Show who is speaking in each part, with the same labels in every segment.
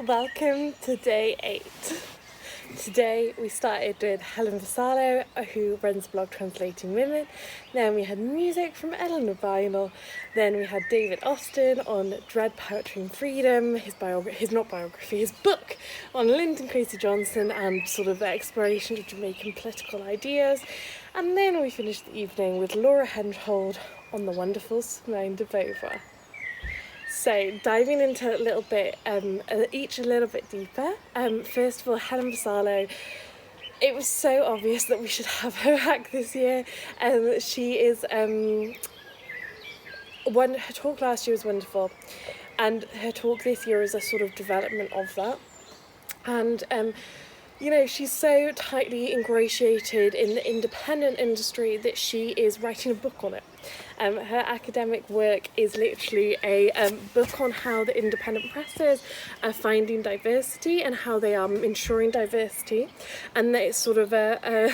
Speaker 1: Welcome to day 8. Today we started with Helen Vassallo, who runs the blog Translating Women. Then we had music from Eleanor Vinyl. Then we had David Austin on Dread, Poetry and Freedom, his book on Lyndon Kwesi Johnson and sort of the exploration of Jamaican political ideas. And then we finished the evening with Laura Henhold on the wonderful Simone de Beauvoir. So diving into a little bit, each a little bit deeper. First of all, Helen Vassallo. It was so obvious that we should have her back this year. She is her talk last year was wonderful, and her talk this year is a sort of development of that. And she's so tightly ingratiated in the independent industry that she is writing a book on it. Her academic work is literally a book on how the independent presses are finding diversity and how they are ensuring diversity, and that it's sort of a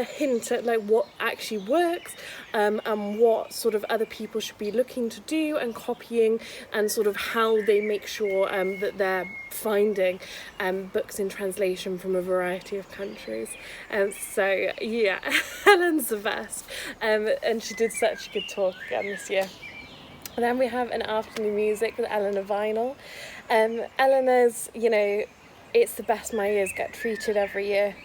Speaker 1: hint at like what actually works, and what sort of other people should be looking to do and copying, and sort of how they make sure that they're finding books in translation from a variety of countries. So yeah, Helen's the best, and she did such a good talk again this year. And then we have an afternoon music with Eleanor Vinyl. Eleanor's, it's the best my ears get treated every year.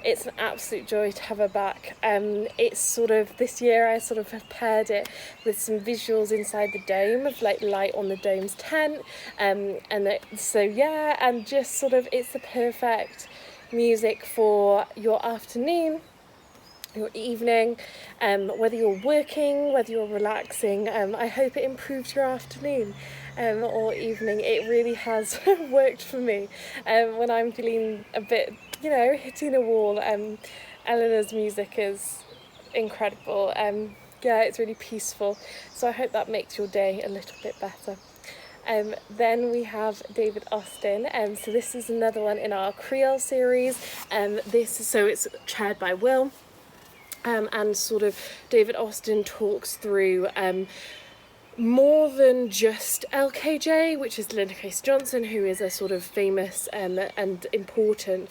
Speaker 1: It's an absolute joy to have her back. It's sort of, this year I sort of have paired it with some visuals inside the dome of like light on the dome's tent. And just sort of, it's the perfect music for your afternoon, your evening, whether you're working, whether you're relaxing. I hope it improves your afternoon or evening. It really has worked for me when I'm feeling a bit hitting a wall. Eleanor's music is incredible. It's really peaceful, so I hope that makes your day a little bit better. Then we have David Austin, so this is another one in our Creole series. It's chaired by Will, and sort of David Austin talks through more than just LKJ, which is Lyndon Kwesi Johnson, who is a sort of famous and important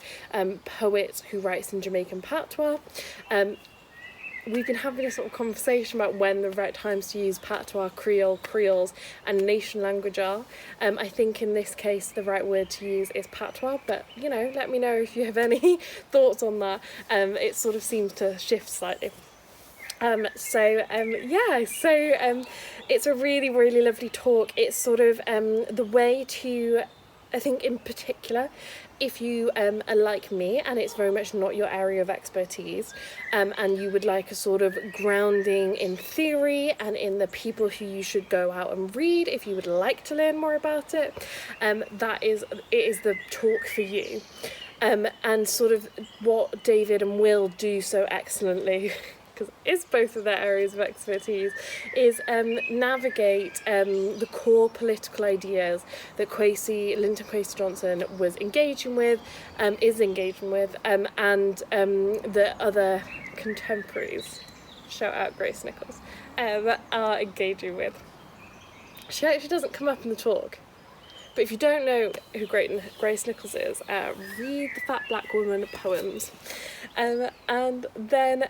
Speaker 1: poet who writes in Jamaican patois. We've been having a sort of conversation about when the right times to use patois, Creole, Creoles and nation language are. I think in this case the right word to use is patois, but let me know if you have any thoughts on that. It sort of seems to shift slightly. It's a really, really lovely talk. It's sort of the way to, I think in particular, if you are like me and it's very much not your area of expertise, and you would like a sort of grounding in theory and in the people who you should go out and read if you would like to learn more about it, it is the talk for you. And sort of what David and Will do so excellently, because it's both of their areas of expertise, is navigate the core political ideas that Lyndon Kwesi Johnson was engaging with, and the other contemporaries, shout out Grace Nichols, are engaging with. She actually doesn't come up in the talk, but if you don't know who Grace Nichols is, read the Fat Black Woman poems. And then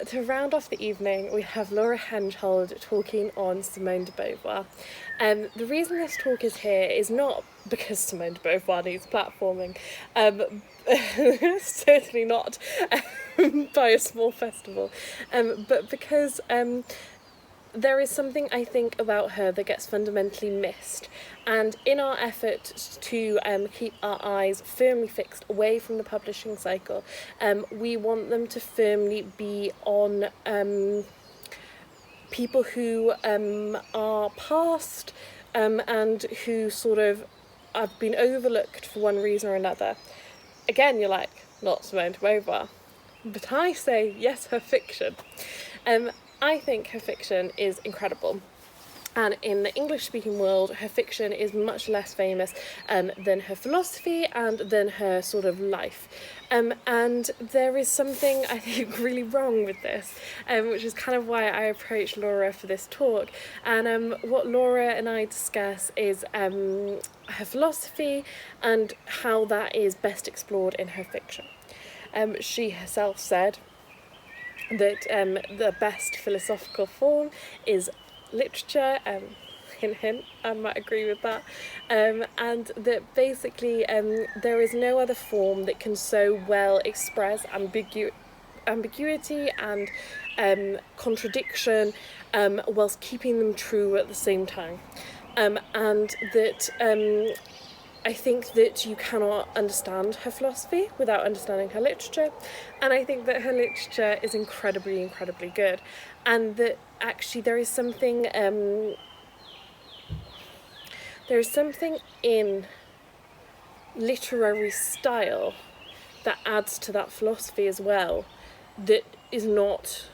Speaker 1: to round off the evening, we have Laura Henhold talking on Simone de Beauvoir. The reason this talk is here is not because Simone de Beauvoir needs platforming, certainly not by a small festival, but because there is something I think about her that gets fundamentally missed, and in our effort to keep our eyes firmly fixed away from the publishing cycle, we want them to firmly be on people who are past and who sort of have been overlooked for one reason or another. Again, you're like, not Simone de Beauvoir, but I say yes, her fiction. I think her fiction is incredible. And in the English-speaking world, her fiction is much less famous than her philosophy and than her sort of life. And there is something, I think, really wrong with this, which is kind of why I approached Laura for this talk. And what Laura and I discuss is her philosophy and how that is best explored in her fiction. She herself said that the best philosophical form is literature, hint hint, I might agree with that, and that basically there is no other form that can so well express ambiguity and contradiction whilst keeping them true at the same time, and that I think that you cannot understand her philosophy without understanding her literature, and I think that her literature is incredibly, incredibly good, and that actually there is something in literary style that adds to that philosophy as well, that is not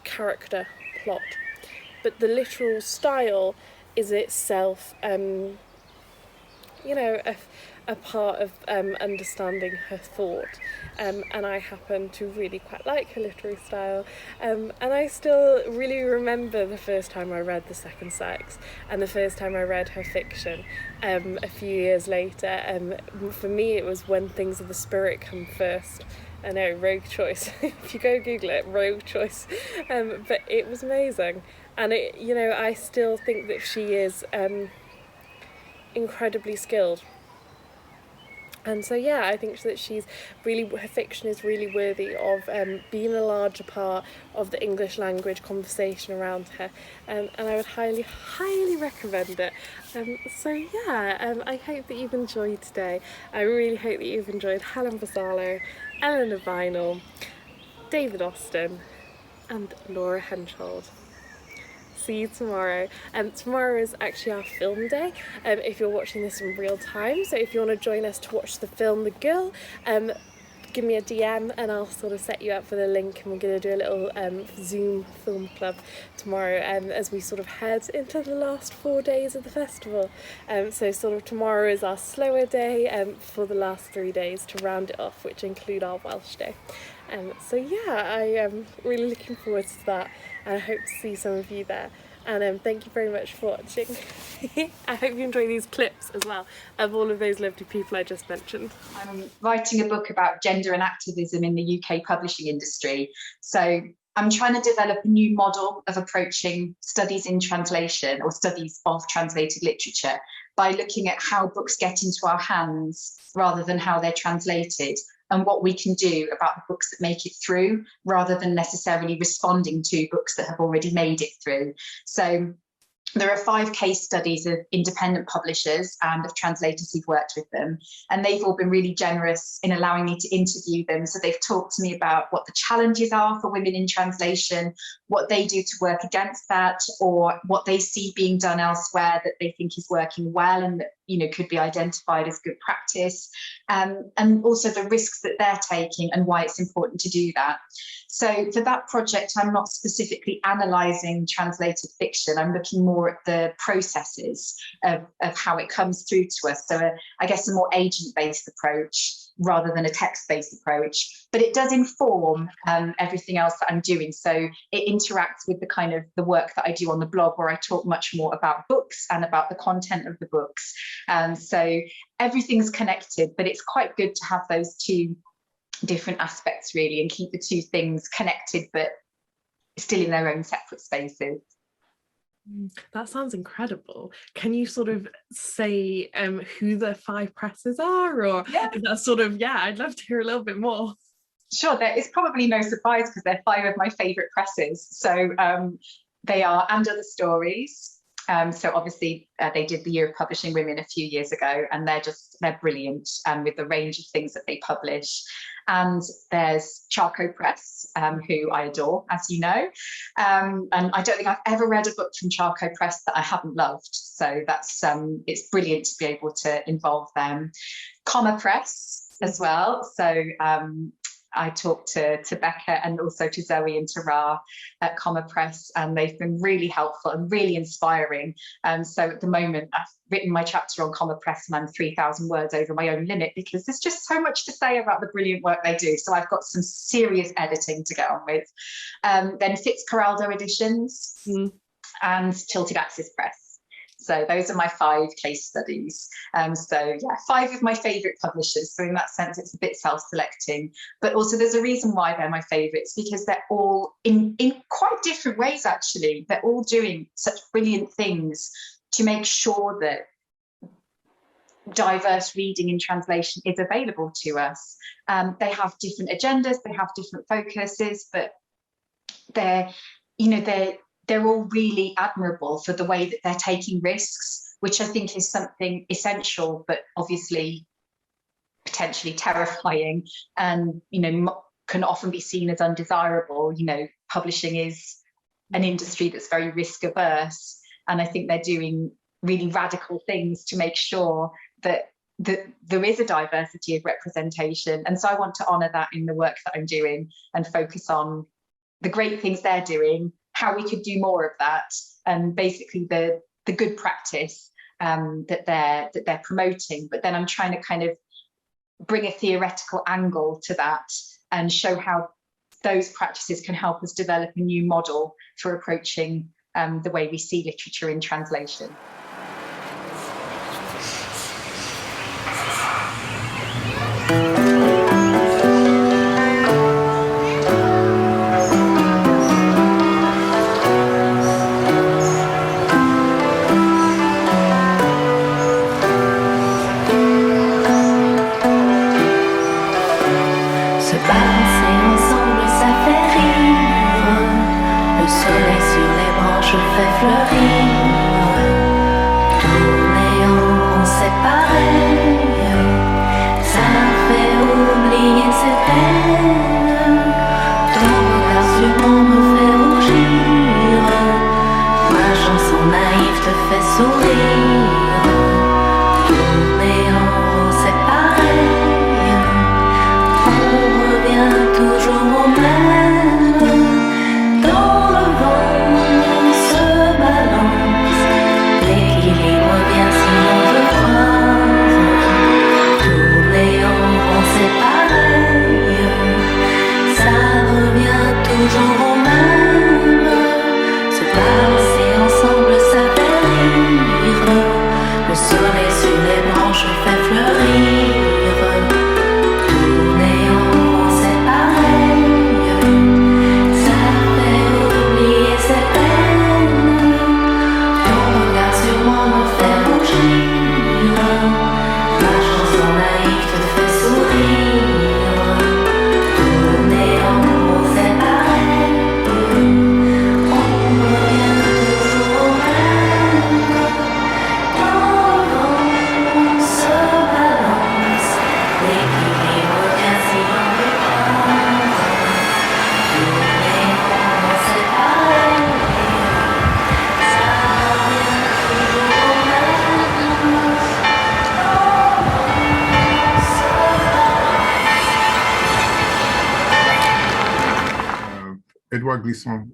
Speaker 1: character plot, but the literal style is itself a part of understanding her thought, and I happen to really quite like her literary style, and I still really remember the first time I read The Second Sex and the first time I read her fiction a few years later. For me it was When Things of the Spirit Come First. I know, rogue choice. If you go Google it, rogue choice. But it was amazing, and I still think that she is incredibly skilled. And so I think that her fiction is really worthy of being a larger part of the English language conversation around her, and I would highly, highly recommend it. I hope that you've enjoyed today. I really hope that you've enjoyed Helen Vassallo, Eleanor Vinall, David Austin and Laura Henschel. See you tomorrow. Tomorrow is actually our film day, if you're watching this in real time. So if you want to join us to watch the film The Gŵyl, give me a DM and I'll sort of set you up for the link, and we're going to do a little Zoom film club tomorrow as we sort of head into the last 4 days of the festival. So sort of tomorrow is our slower day for the last 3 days to round it off, which include our Welsh day. I am really looking forward to that, and I hope to see some of you there. And thank you very much for watching. I hope you enjoy these clips as well of all of those lovely people I just mentioned.
Speaker 2: I'm writing a book about gender and activism in the UK publishing industry. So I'm trying to develop a new model of approaching studies in translation, or studies of translated literature, by looking at how books get into our hands rather than how they're translated, and what we can do about the books that make it through, rather than necessarily responding to books that have already made it through. So there are 5 case studies of independent publishers and of translators who've worked with them, and they've all been really generous in allowing me to interview them. So they've talked to me about what the challenges are for women in translation, what they do to work against that, or what they see being done elsewhere that they think is working well and that could be identified as good practice, and also the risks that they're taking and why it's important to do that. So for that project, I'm not specifically analysing translated fiction. I'm looking more at the processes of how it comes through to us. So I guess a more agent-based approach rather than a text-based approach. But it does inform everything else that I'm doing. So it interacts with the kind of the work that I do on the blog, where I talk much more about books and about the content of the books. So everything's connected, but it's quite good to have those two different aspects really, and keep the two things connected but still in their own separate spaces.
Speaker 1: That sounds incredible. Can you sort of say who the 5 presses are, or that sort of I'd love to hear a little bit more.
Speaker 2: Sure, there is probably no surprise because they're 5 of my favourite presses. So they are And Other Stories. So obviously they did the Year of Publishing Women a few years ago, and they're brilliant with the range of things that they publish. And there's Charco Press, who I adore, as you know. And I don't think I've ever read a book from Charco Press that I haven't loved. So that's it's brilliant to be able to involve them. Comma Press as well. So I talked to Becca and also to Zoe and to Ra at Comma Press, and they've been really helpful and really inspiring. So at the moment, I've written my chapter on Comma Press and I'm 3,000 words over my own limit because there's just so much to say about the brilliant work they do. So I've got some serious editing to get on with. Then Fitzcarraldo Editions and Tilted Axis Press. So those are my 5 case studies. So yeah, 5 of my favourite publishers. So in that sense, it's a bit self-selecting. But also there's a reason why they're my favourites, because they're all in quite different ways, actually. They're all doing such brilliant things to make sure that diverse reading in translation is available to us. They have different agendas, they have different focuses, but they're all really admirable for the way that they're taking risks, which I think is something essential, but obviously potentially terrifying, and can often be seen as undesirable. Publishing is an industry that's very risk averse, and I think they're doing really radical things to make sure that there is a diversity of representation. And so I want to honour that in the work that I'm doing and focus on the great things they're doing, how we could do more of that, and basically the good practice that they're promoting. But then I'm trying to kind of bring a theoretical angle to that and show how those practices can help us develop a new model for approaching the way we see literature in translation.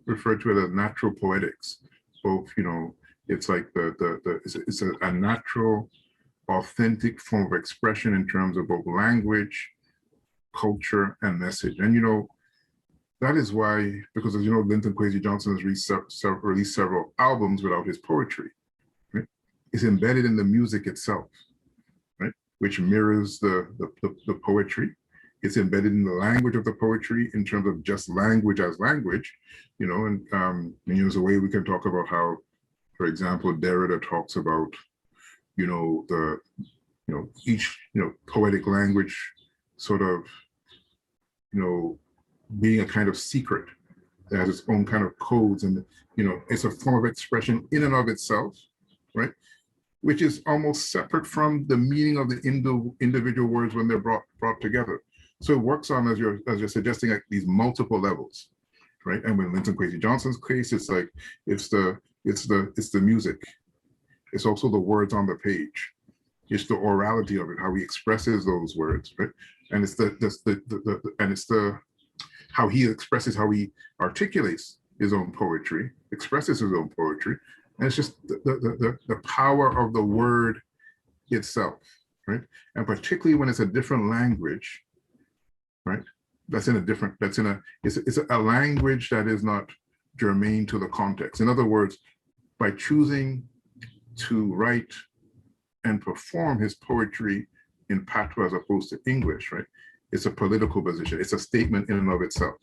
Speaker 3: Referred to it as natural poetics. Both, it's like it's a natural, authentic form of expression in terms of both language, culture, and message. And that is why, because as you know, Linton Kwesi Johnson has released several albums without his poetry. Right? It's embedded in the music itself, right? Which mirrors the poetry. It's embedded in the language of the poetry in terms of just language as language, and there's a way we can talk about how, for example, Derrida talks about, each, poetic language sort of, being a kind of secret that has its own kind of codes, and, it's a form of expression in and of itself, right? Which is almost separate from the meaning of the individual words when they're brought together. So it works on, as you're suggesting, like these multiple levels, right? And with Linton Kwesi Johnson's case, it's like it's the music. It's also the words on the page, It's the orality of it, how he expresses those words, right? And it's the how he expresses, how he articulates his own poetry, expresses his own poetry, and it's just the power of the word itself, right? And particularly when it's a different language, right? It's a language that is not germane to the context. In other words, by choosing to write and perform his poetry in patois as opposed to English, right? It's a political position. It's a statement in and of itself,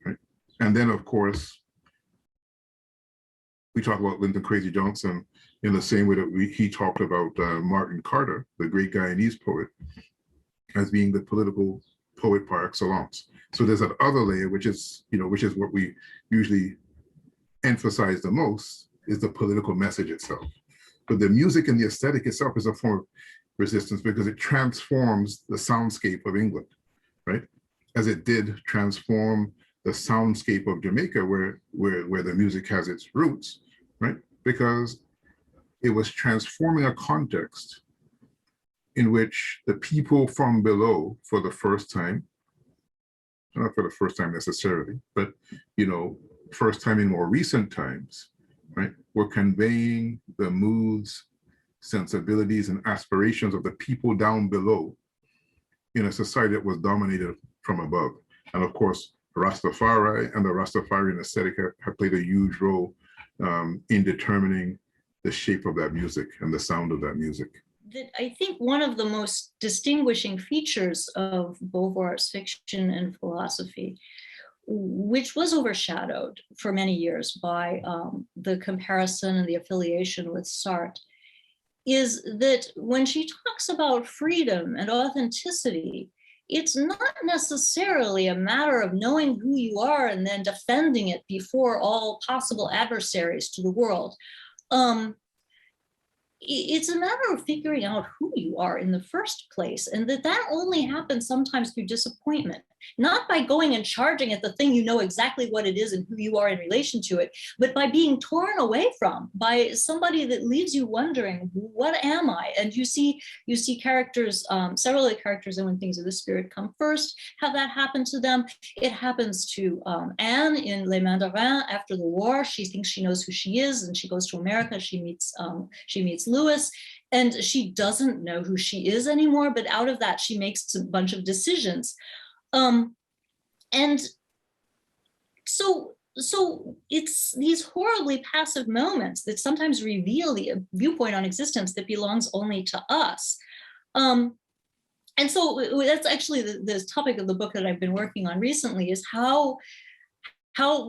Speaker 3: right? And then, of course, we talk about Lyndon Crazy Johnson in the same way that he talked about Martin Carter, the great Guyanese poet, as being the political poet par excellence. So there's that other layer, which is what we usually emphasize the most, is the political message itself. But the music and the aesthetic itself is a form of resistance because it transforms the soundscape of England, right? As it did transform the soundscape of Jamaica, where the music has its roots, right? Because it was transforming a context in which the people from below, for the first time, not for the first time necessarily, but first time in more recent times, right, were conveying the moods, sensibilities, and aspirations of the people down below in a society that was dominated from above. And of course, Rastafari and the Rastafarian aesthetic have played a huge role in determining the shape of that music and the sound of that music.
Speaker 4: I think one of the most distinguishing features of Beauvoir's fiction and philosophy, which was overshadowed for many years by the comparison and the affiliation with Sartre, is that when she talks about freedom and authenticity, it's not necessarily a matter of knowing who you are and then defending it before all possible adversaries to the world. It's a matter of figuring out who you are in the first place, and that only happens sometimes through disappointment, not by going and charging at the thing you know exactly what it is and who you are in relation to it, but by being torn away from by somebody that leaves you wondering, what am I? And you see characters, several of the characters in When Things of the Spirit Come First, have that happen to them. It happens to Anne in Les Mandarins after the war. She thinks she knows who she is, and she goes to America. She meets Lewis, and she doesn't know who she is anymore, but out of that she makes a bunch of decisions. And so it's these horribly passive moments that sometimes reveal the viewpoint on existence that belongs only to us. And so that's actually the topic of the book that I've been working on recently, is how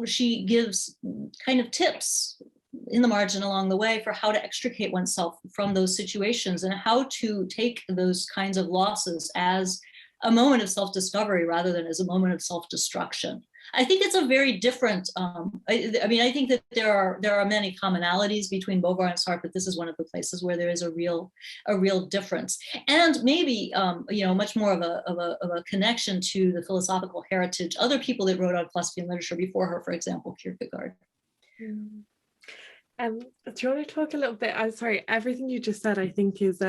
Speaker 4: she gives kind of tips in the margin along the way for how to extricate oneself from those situations and how to take those kinds of losses as a moment of self-discovery rather than as a moment of self-destruction. I think it's a very different, I think that there are many commonalities between Beauvoir and Sartre, but this is one of the places where there is a real difference. And maybe, much more of a connection to the philosophical heritage, other people that wrote on philosophy and literature before her, for example, Kierkegaard.
Speaker 1: Do you want to talk a little bit? I'm sorry, everything you just said, I think, is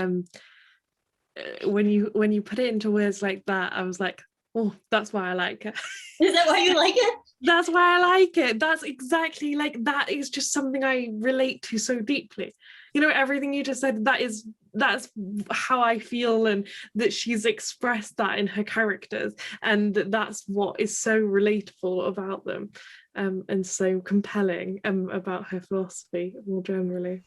Speaker 1: when you put it into words like that, I was like, oh, that's why I like it.
Speaker 4: Is that why you like it?
Speaker 1: That's why I like it. That's exactly, like, that is just something I relate to so deeply. Everything you just said, that's how I feel, and that she's expressed that in her characters, and that's what is so relatable about them, and so compelling about her philosophy more generally.